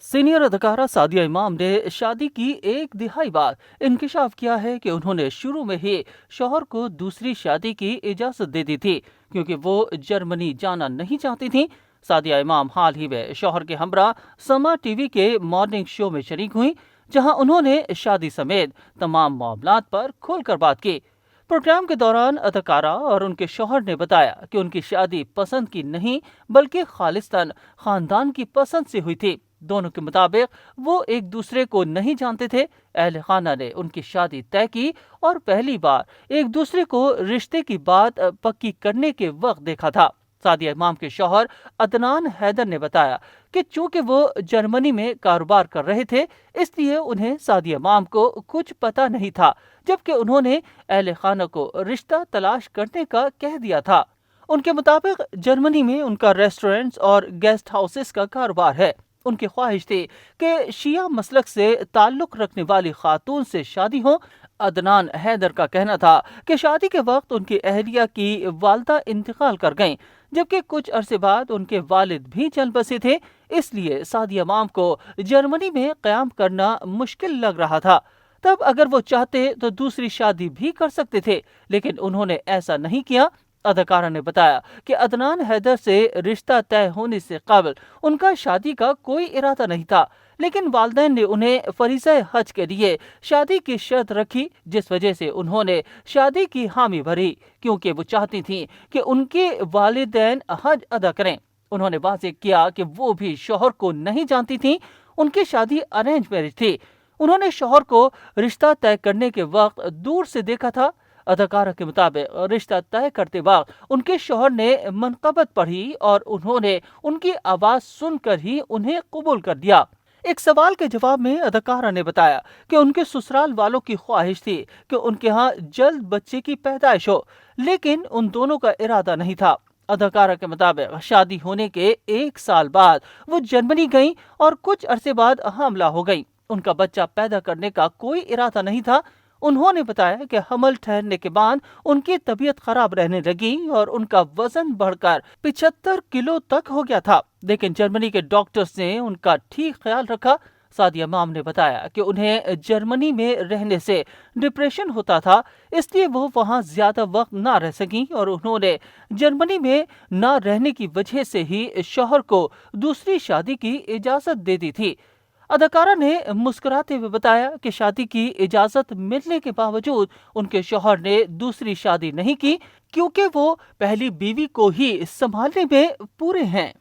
Senior अदाकारा सादिया इमाम ने शादी की एक दिहाई बाद इंकशाफ किया है कि उन्होंने शुरू में ही शौहर को दूसरी शादी की इजाज़त दे दी थी, क्योंकि वो जर्मनी जाना नहीं चाहती थी। सादिया इमाम हाल ही में शौहर के हमरा समा टीवी के मॉर्निंग शो में शरीक हुई, जहां उन्होंने शादी समेत तमाम मामलात पर खुलकर बात की। प्रोग्राम के दौरान अदाकारा और उनके शौहर ने बताया कि उनकी शादी पसंद की नहीं बल्कि खालिस्तान खानदान की पसंद से हुई थी। दोनों के मुताबिक वो एक दूसरे को नहीं जानते थे। अहल खाना ने उनकी शादी तय की और पहली बार एक दूसरे को रिश्ते की बात पक्की करने के वक्त देखा था। सादिया इमाम के शौहर अदनान हैदर ने बताया कि चूंकि वो जर्मनी में कारोबार कर रहे थे, इसलिए उन्हें सादिया इमाम को कुछ पता नहीं था, जबकि उन्होंने अहल खाना को रिश्ता तलाश करने का कह दिया था। उनके मुताबिक जर्मनी में उनका रेस्टोरेंट्स और गेस्ट हाउसेस का कारोबार है। उनकी ख्वाहिश थी कि शिया मसलक से ताल्लुक रखने वाली खातून से शादी हो। अदनान हैदर का कहना था कि शादी के वक्त उनकी अहलिया की वालदा इंतकाल कर गईं, जबकि कुछ अरसे बाद उनके वालिद भी चल बसे थे। इसलिए सादिया इमाम को जर्मनी में क़याम करना मुश्किल लग रहा था। तब अगर वो चाहते तो दूसरी शादी भी कर सकते थे, लेकिन उन्होंने ऐसा नहीं किया। अदाकारा ने बताया कि अदनान हैदर से रिश्ता तय होने से कबल उनका शादी का कोई इरादा नहीं था, लेकिन वालिदैन ने उन्हें फरीज़ा हज के लिए शादी की शर्त रखी, जिस वजह से उन्होंने शादी की हामी भरी, क्योंकि वो चाहती थीं कि उनके वालिदैन हज अदा करें। उन्होंने वाज़ेह किया कि वो भी शौहर को नहीं जानती थीं। उनकी शादी अरेंज मैरिज थी। उन्होंने शौहर को रिश्ता तय करने के वक्त दूर से देखा था। अदाकारा के मुताबिक रिश्ता तय करते वक्त उनके शौहर ने मनकबत पढ़ी और उन्होंने उनकी आवाज़ सुनकर ही उन्हें कबूल कर दिया। एक सवाल के जवाब में अदाकारा ने बताया कि उनके ससुराल वालों की ख्वाहिश थी कि उनके यहाँ जल्द बच्चे की पैदाइश हो, लेकिन उन दोनों का इरादा नहीं था। अदाकारा के मुताबिक शादी होने के एक साल बाद वो जर्मनी गईं और कुछ अरसे बाद हामला हो गईं। उनका बच्चा पैदा करने का कोई इरादा नहीं था। उन्होंने बताया कि हमल ठहरने के बाद उनकी तबीयत खराब रहने लगी और उनका वजन बढ़कर 75 किलो तक हो गया था, लेकिन जर्मनी के डॉक्टर्स ने उनका ठीक ख्याल रखा। सादिया इमाम ने बताया कि उन्हें जर्मनी में रहने से डिप्रेशन होता था, इसलिए वो वहाँ ज्यादा वक्त ना रह सकी और उन्होंने जर्मनी में ना रहने की वजह से ही शौहर को दूसरी शादी की इजाजत दे दी थी। अदाकारा ने मुस्कुराते हुए बताया कि शादी की इजाजत मिलने के बावजूद उनके शौहर ने दूसरी शादी नहीं की, क्योंकि वो पहली बीवी को ही संभालने में पूरे हैं।